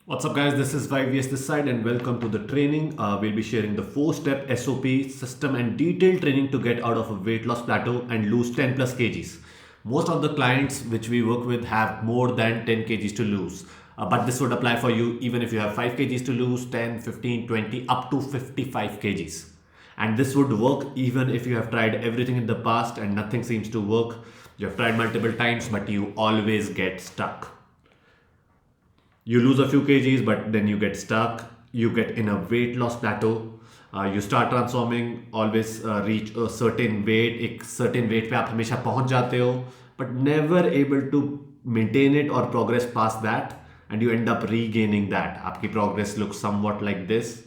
What's up guys, this is TeamYVS this side and welcome to the training. We'll be sharing the 4-step SOP system and detailed training to get out of a weight loss plateau and lose 10 plus kgs. Most of the clients which we work with have more than 10 kgs to lose. But this would apply for you even if you have 5 kgs to lose, 10, 15, 20, up to 55 kgs. And this would work even if you have tried everything in the past and nothing seems to work. You have tried multiple times but you always get stuck. You lose a few kgs but then you get stuck, you get in a weight loss plateau. You start transforming, always reach a certain weight, एक certain weight पे आप हमेशा पहुंच जाते हो but never able to maintain it or progress past that, and you end up regaining that. आपकी progress looks somewhat like this.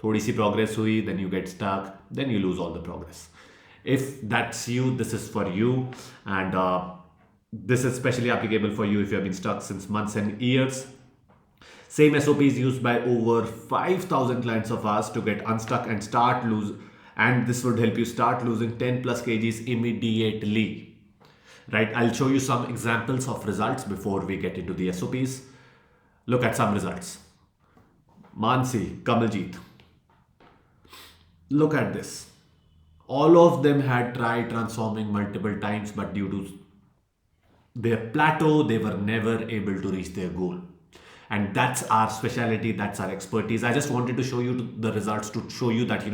थोड़ी सी progress हुई, then you get stuck, then you lose all the progress. If that's you, this is for you. And this is especially applicable for you if you have been stuck since months and years. Same SOP is used by over 5,000 clients of ours to get unstuck and start lose, and this would help you start losing 10 plus kgs immediately. Right? I'll show you some examples of results before we get into the SOPs. Look at some results. Mansi, Kamaljeet. Look at this. All of them had tried transforming multiple times, but due to their plateau, they were never able to reach their goal. And that's our specialty, that's our expertise. I just wanted to show you the results to show you that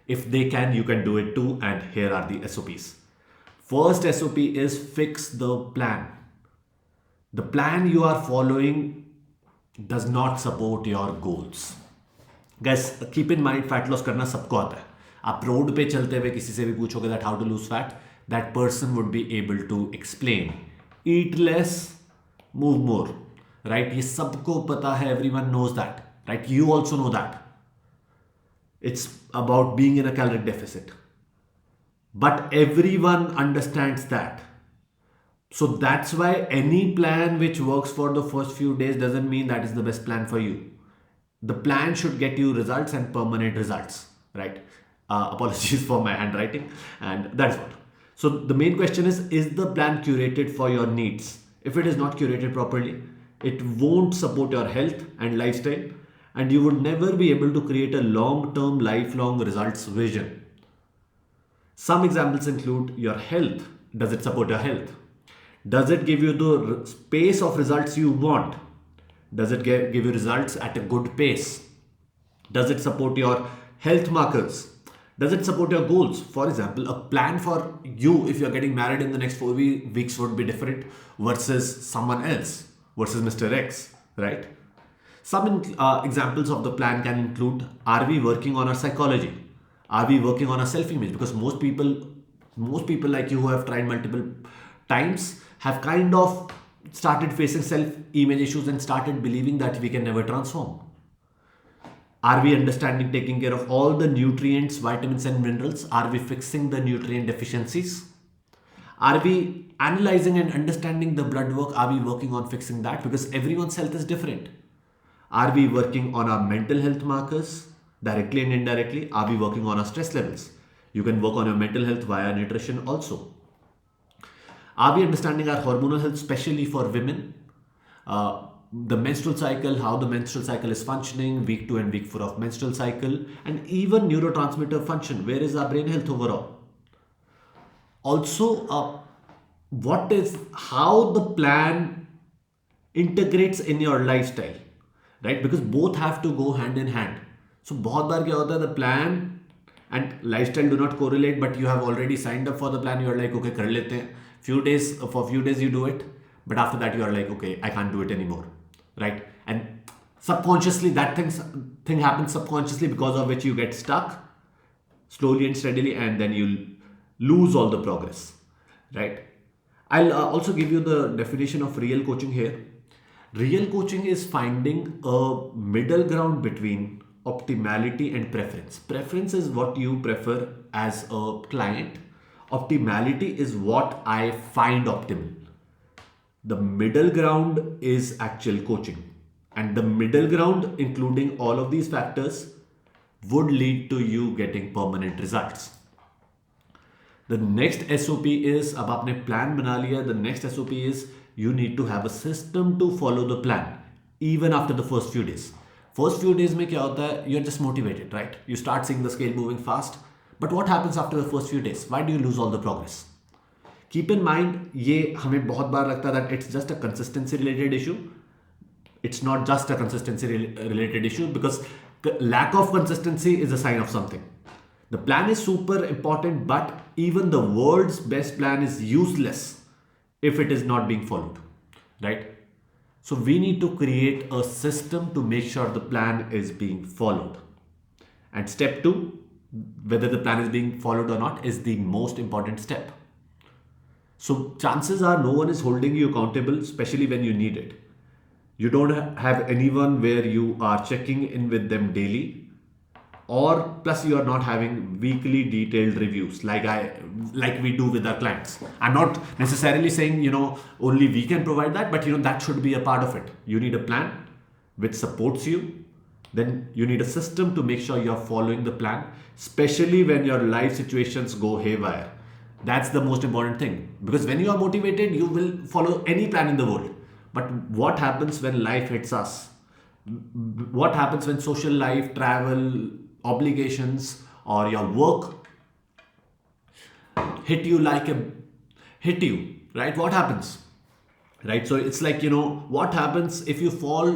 if they can, you can do it too. And here are the SOPs. First SOP is fix the plan. The plan you are following does not support your goals. Guys, keep in mind, fat loss करना सबको आता है. आप road पे चलते हुए किसी से भी पूछोगे that how to lose fat, that person would be able to explain. Eat less, move more. Right? ये सबको पता है, everyone knows that. Right? You also know that. It's about being in a caloric deficit. But everyone understands that. So that's why any plan which works for the first few days doesn't mean that is the best plan for you. The plan should get you results and permanent results. Right? Apologies for my handwriting. And that's what. So the main question is the plan curated for your needs? If it is not curated properly, it won't support your health and lifestyle, and you would never be able to create a long-term, lifelong results vision. Some examples include your health. Does it support your health? Does it give you the pace of results you want? Does it give you results at a good pace? Does it support your health markers? Does it support your goals? For example, a plan for you if you're getting married in the next 4 weeks would be different versus someone else, versus Mr. X, right? Some examples of the plan can include, are we working on our psychology? Are we working on our self-image? Because most people like you who have tried multiple times have kind of started facing self-image issues and started believing that we can never transform. Are we understanding taking care of all the nutrients, vitamins and minerals? Are we fixing the nutrient deficiencies? Are we analyzing and understanding the blood work? Are we working on fixing that? Because everyone's health is different. Are we working on our mental health markers directly and indirectly? Are we working on our stress levels? You can work on your mental health via nutrition also. Are we understanding our hormonal health, especially for women? The menstrual cycle, how the menstrual cycle is functioning, week 2 and week 4 of menstrual cycle, and even neurotransmitter function. Where is our brain health overall? Also, how the plan integrates in your lifestyle, right? Because both have to go hand in hand. So बहुत बार क्या होता है, the plan and lifestyle do not correlate, but you have already signed up for the plan. You are like, okay, कर लेते हैं. For few days you do it, but after that you are like, okay, I can't do it anymore, right? And subconsciously thing happens subconsciously, because of which you get stuck slowly and steadily, and then you lose all the progress, right? I'll also give you the definition of real coaching here. Real coaching is finding a middle ground between optimality and preference. Preference is what you prefer as a client. Optimality is what I find optimal. The middle ground is actual coaching. And the middle ground, including all of these factors, would lead to you getting permanent results. The next SOP is, अब आपने plan बना लिया, the next SOP is you need to have a system to follow the plan. even after the first few days. First few days में क्या होता है, you're just motivated, right? You start seeing the scale moving fast. But what happens after the first few days? Why do you lose all the progress? Keep in mind, ये हमें बहुत बार लगता है that it's just a consistency related issue. It's not just a consistency related issue, because lack of consistency is a sign of something. The plan is super important, but even the world's best plan is useless if it is not being followed, right? So we need to create a system to make sure the plan is being followed. And step two, whether the plan is being followed or not, is the most important step. So chances are no one is holding you accountable, especially when you need it. You don't have anyone where you are checking in with them daily, or plus you are not having weekly detailed reviews like we do with our clients. I'm not necessarily saying only we can provide that, but that should be a part of it. You need a plan which supports you. Then you need a system to make sure you're following the plan, especially when your life situations go haywire. That's the most important thing, because when you are motivated, you will follow any plan in the world. But what happens when life hits us? What happens when social life, travel, obligations, or your work hit you, right? What happens, right? So it's like, what happens if you fall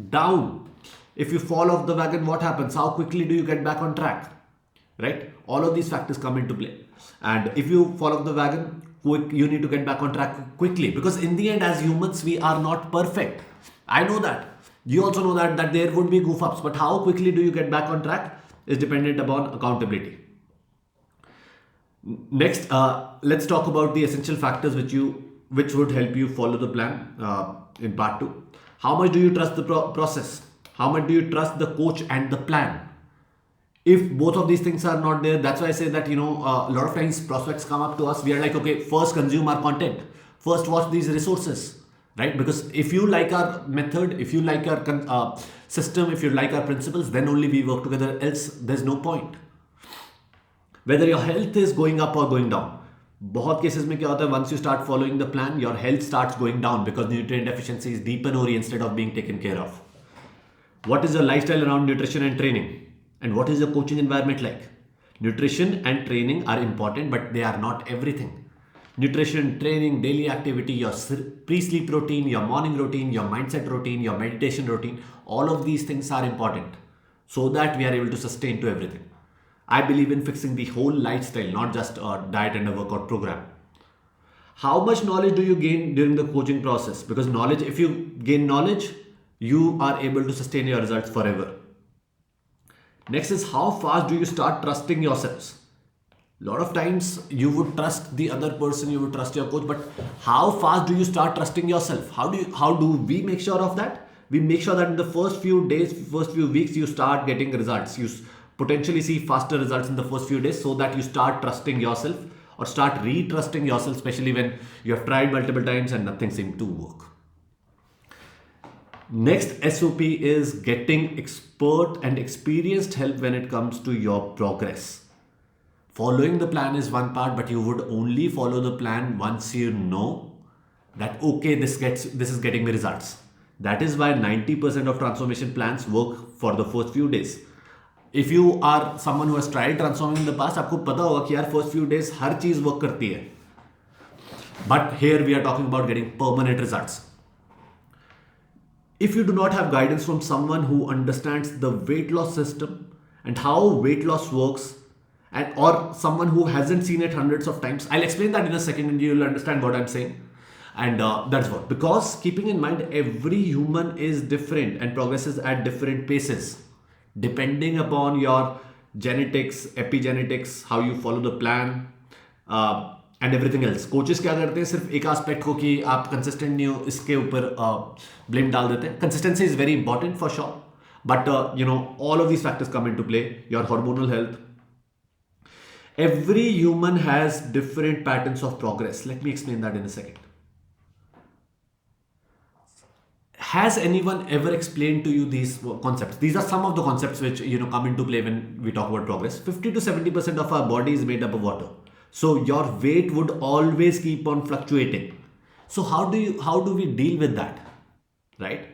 down? If you fall off the wagon, what happens? How quickly do you get back on track, right? All of these factors come into play. And if you fall off the wagon, you need to get back on track quickly, because in the end, as humans, we are not perfect. I know that. You also know that there would be goof ups, but how quickly do you get back on track is dependent upon accountability. Next, let's talk about the essential factors which would help you follow the plan in part 2. How much do you trust the process? How much do you trust the coach and the plan? If both of these things are not there, that's why I say that a lot of times prospects come up to us, we are like, okay, first consume our content, first watch these resources, right? Because if you like our method, if you like our system, if you like our principles, then only we work together, else there's no point. Whether your health is going up or going down, बहुत cases में क्या होता है, once you start following the plan, your health starts going down because nutrient deficiencies deepen instead of being taken care of. What is your lifestyle around nutrition and training? And what is your coaching environment like? Nutrition and training are important, but they are not everything. Nutrition, training, daily activity, your pre-sleep routine, your morning routine, your mindset routine, your meditation routine, all of these things are important so that we are able to sustain to everything. I believe in fixing the whole lifestyle, not just a diet and a workout program. How much knowledge do you gain during the coaching process? Because knowledge, if you gain knowledge, you are able to sustain your results forever. Next is, how fast do you start trusting yourselves? A lot of times you would trust the other person, you would trust your coach, but how fast do you start trusting yourself? How do we make sure of that? We make sure that in the first few days, first few weeks, you start getting results. You potentially see faster results in the first few days, so that you start trusting yourself or start re-trusting yourself, especially when you have tried multiple times and nothing seemed to work. Next SOP is getting expert and experienced help when it comes to your progress. Following the plan is one part, but you would only follow the plan once you know that, okay, this is getting me results. That is why 90% of transformation plans work for the first few days. If you are someone who has tried transforming in the past, आपको पता होगा कि यार first few days हर चीज work करती है. But here we are talking about getting permanent results. If you do not have guidance from someone who understands the weight loss system and how weight loss works, or someone who hasn't seen it hundreds of times, I'll explain that in a second and you'll understand what I'm saying. And that's what, because keeping in mind, every human is different and progresses at different paces, depending upon your genetics, epigenetics, how you follow the plan, and everything else. Coaches क्या करते हैं, सिर्फ एक aspect को कि आप consistent नहीं हो इसके ऊपर ब्लेम डाल देते हैं. Consistency is very important for sure, but all of these factors come into play. Your hormonal health. Every human has different patterns of progress. Let me explain that in a second. Has anyone ever explained to you these concepts? These are some of the concepts which come into play when we talk about progress. 50 to 70% of our body is made up of water. So your weight would always keep on fluctuating. So how do we deal with that, right?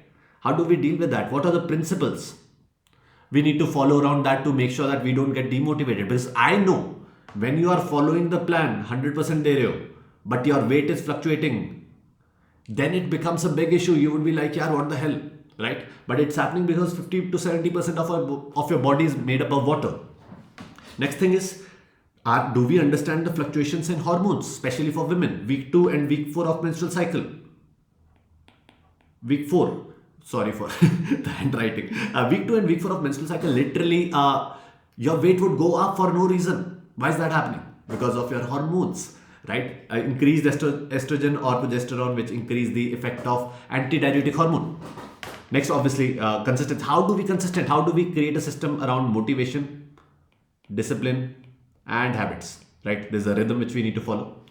How do we deal with that? What are the principles we need to follow around that to make sure that we don't get demotivated? Because I know when you are following the plan 100% there, but your weight is fluctuating, then it becomes a big issue. You would be like, yeah, what the hell, right? But it's happening because 50 to 70% of your body is made up of water. Next thing is, do we understand the fluctuations in hormones, especially for women? Week 2 and week 4 of menstrual cycle. Week 4, sorry for the handwriting. Week 2 and week 4 of menstrual cycle, literally, your weight would go up for no reason. Why is that happening? Because of your hormones, right? Increased estrogen or progesterone, which increase the effect of antidiuretic hormone. Next, obviously, consistent. How do we consistent? How do we create a system around motivation, discipline, and habits, right? There's a rhythm which we need to follow.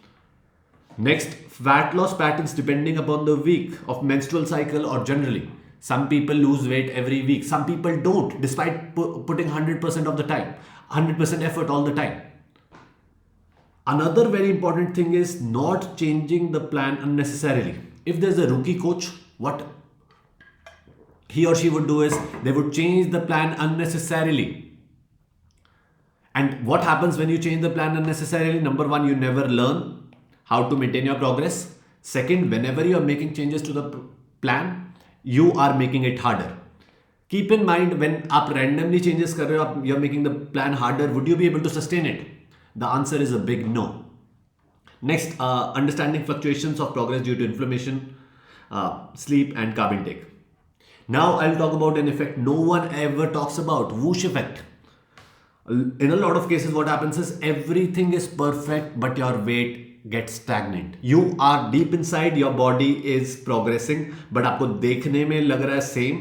Next, fat loss patterns depending upon the week of menstrual cycle or generally. Some people lose weight every week. Some people don't, despite putting 100% of the time, 100% effort all the time. Another very important thing is not changing the plan unnecessarily. If there's a rookie coach, what he or she would do is they would change the plan unnecessarily. And what happens when you change the plan unnecessarily? Number one, you never learn how to maintain your progress. Second, whenever you are making changes to the plan, you are making it harder. Keep in mind, when आप randomly changes कर रहे हो, you're making the plan harder, would you be able to sustain it? The answer is a big no. Next, understanding fluctuations of progress due to inflammation, sleep, and carb intake. Now I'll talk about an effect no one ever talks about, whoosh effect. In a lot of cases, what happens is everything is perfect, but your weight gets stagnant. You are deep inside, your body is progressing, but आपको देखने में लग रहा है same,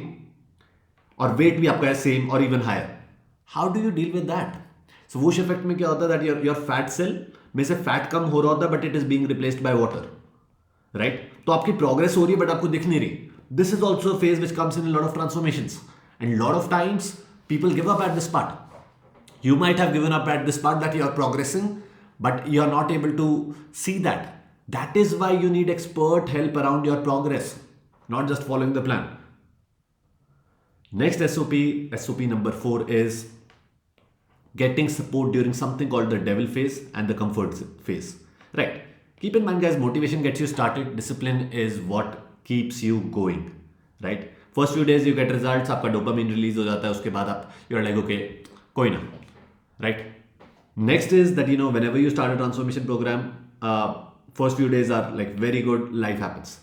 और weight भी आपका है same or even higher. How do you deal with that? So whoosh effect में क्या होता है that your fat cell में से fat कम हो रहा होता है, but it is being replaced by water, right? तो आपकी progress हो रही है, but आपको दिख नहीं रही. This is also a phase which comes in a lot of transformations, and a lot of times people give up at this part. You might have given up at this part that you are progressing, but you are not able to see that. That is why you need expert help around your progress, not just following the plan. Next SOP number 4 is getting support during something called the devil phase and the comfort phase. Right. Keep in mind, guys, motivation gets you started. Discipline is what keeps you going. Right. First few days you get results, आपका dopamine release हो जाता है, उसके बाद आप you're like okay, कोई ना. Right. Next is that, whenever you start a transformation program, first few days are like very good, life happens.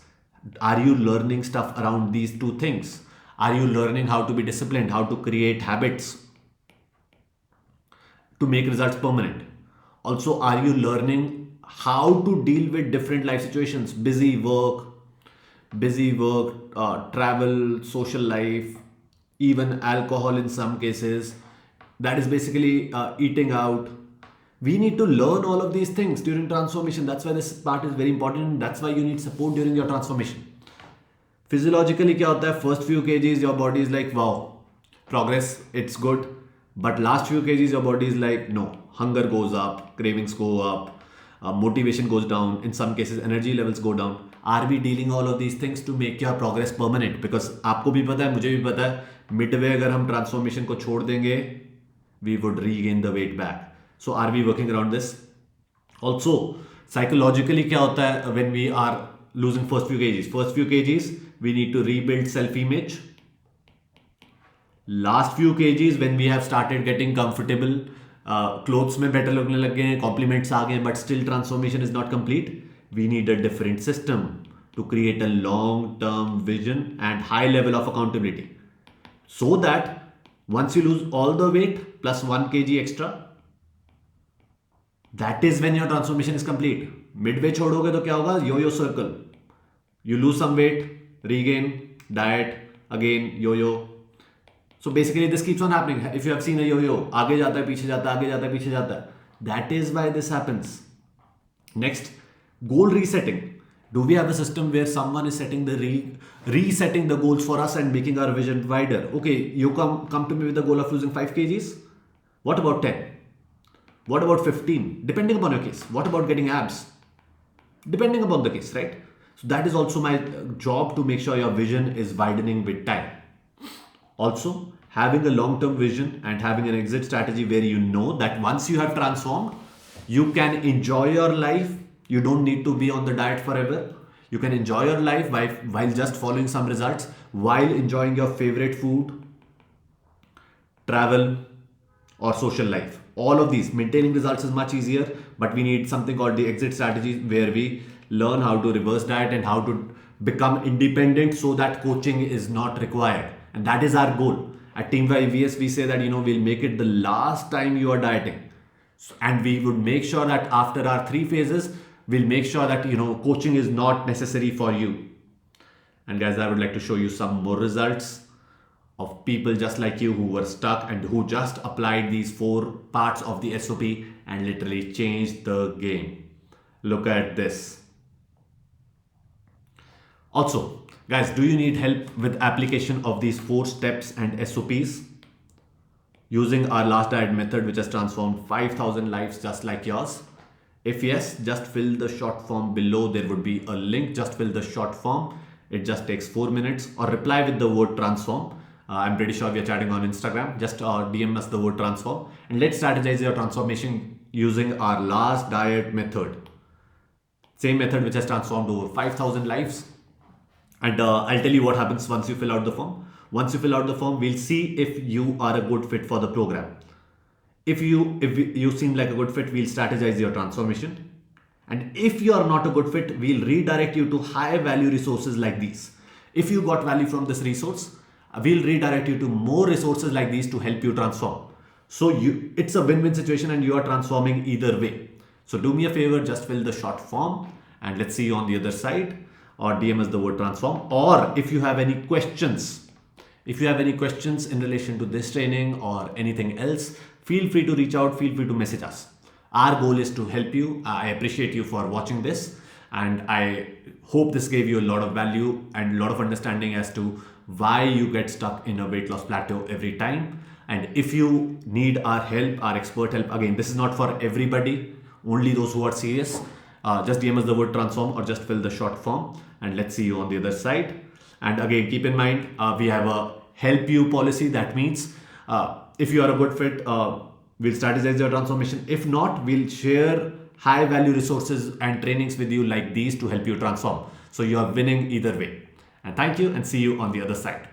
Are you learning stuff around these two things? Are you learning how to be disciplined, how to create habits to make results permanent? Also, are you learning how to deal with different life situations, busy work, travel, social life, even alcohol in some cases? That is basically eating out. We need to learn all of these things during transformation. That's why this part is very important. That's why you need support during your transformation. Physiologically, क्या होता है? First few kgs, your body is like, wow, progress, it's good. But last few kgs, your body is like, no. Hunger goes up, cravings go up, motivation goes down. In some cases, energy levels go down. Are we dealing all of these things to make your progress permanent? Because आपको भी पता है, मुझे भी पता है, midway अगर हम transformation को छोड़ देंगे, we would regain the weight back. So are we working around this? Also, psychologically क्या होता है when we are losing first few kgs? First few kgs, we need to rebuild self-image. Last few kgs, when we have started getting comfortable, clothes में better लगने लग गए हैं, compliments आ गए, but still transformation is not complete. We need a different system to create a long-term vision and high level of accountability. So that once you lose all the weight plus 1 kg extra, that is when your transformation is complete. Midway छोड़ोगे तो क्या होगा? Yo-yo circle. You lose some weight, regain, diet, again, yo-yo. So basically this keeps on happening. If you have seen a yo-yo, आगे जाता है, पीछे जाता है, आगे जाता है, पीछे जाता है. That is why this happens. Next, goal resetting. Do we have a system where someone is setting the resetting the goals for us and making our vision wider? Okay, you come to me with the goal of losing 5 kgs. What about 10? What about 15? Depending upon your case. What about getting abs? Depending upon the case, right? So that is also my job, to make sure your vision is widening with time. Also, having a long term vision and having an exit strategy where you know that once you have transformed, you can enjoy your life. You don't need to be on the diet forever. You can enjoy your life while just following some results, while enjoying your favorite food, travel, or social life. All of these, maintaining results is much easier, but we need something called the exit strategy, where we learn how to reverse diet and how to become independent so that coaching is not required. And that is our goal. At TeamYVS, we say that we'll make it the last time you are dieting. And we would make sure that after our 3 phases, we'll make sure that coaching is not necessary for you. And guys, I would like to show you some more results of people just like you who were stuck and who just applied these 4 parts of the SOP and literally changed the game. Look at this. Also, guys, do you need help with application of these 4 steps and SOPs? Using our last diet method, which has transformed 5,000 lives just like yours? If yes, just fill the short form below. There would be a link. Just fill the short form. It just takes 4 minutes, or reply with the word transform. I'm pretty sure we are chatting on Instagram. Just DM us the word transform, and let's strategize your transformation using our last diet method. Same method which has transformed over 5,000 lives. And I'll tell you what happens once you fill out the form. Once you fill out the form, we'll see if you are a good fit for the program. If you seem like a good fit, we'll strategize your transformation. And if you are not a good fit, we'll redirect you to high value resources like these. If you got value from this resource, we'll redirect you to more resources like these to help you transform. So it's a win-win situation, and you are transforming either way. So do me a favor, just fill the short form, and let's see you on the other side, or DM us the word transform. Or if you have any questions, in relation to this training or anything else, feel free to reach out, feel free to message us. Our goal is to help you. I appreciate you for watching this, and I hope this gave you a lot of value and a lot of understanding as to why you get stuck in a weight loss plateau every time. And if you need our help, our expert help, again, this is not for everybody, only those who are serious. Just DM us the word transform, or just fill the short form, and let's see you on the other side. And again, keep in mind, we have a help you policy. That means if you are a good fit, we'll strategize your transformation. If not, we'll share high value resources and trainings with you like these to help you transform. So you are winning either way. And thank you, and see you on the other side.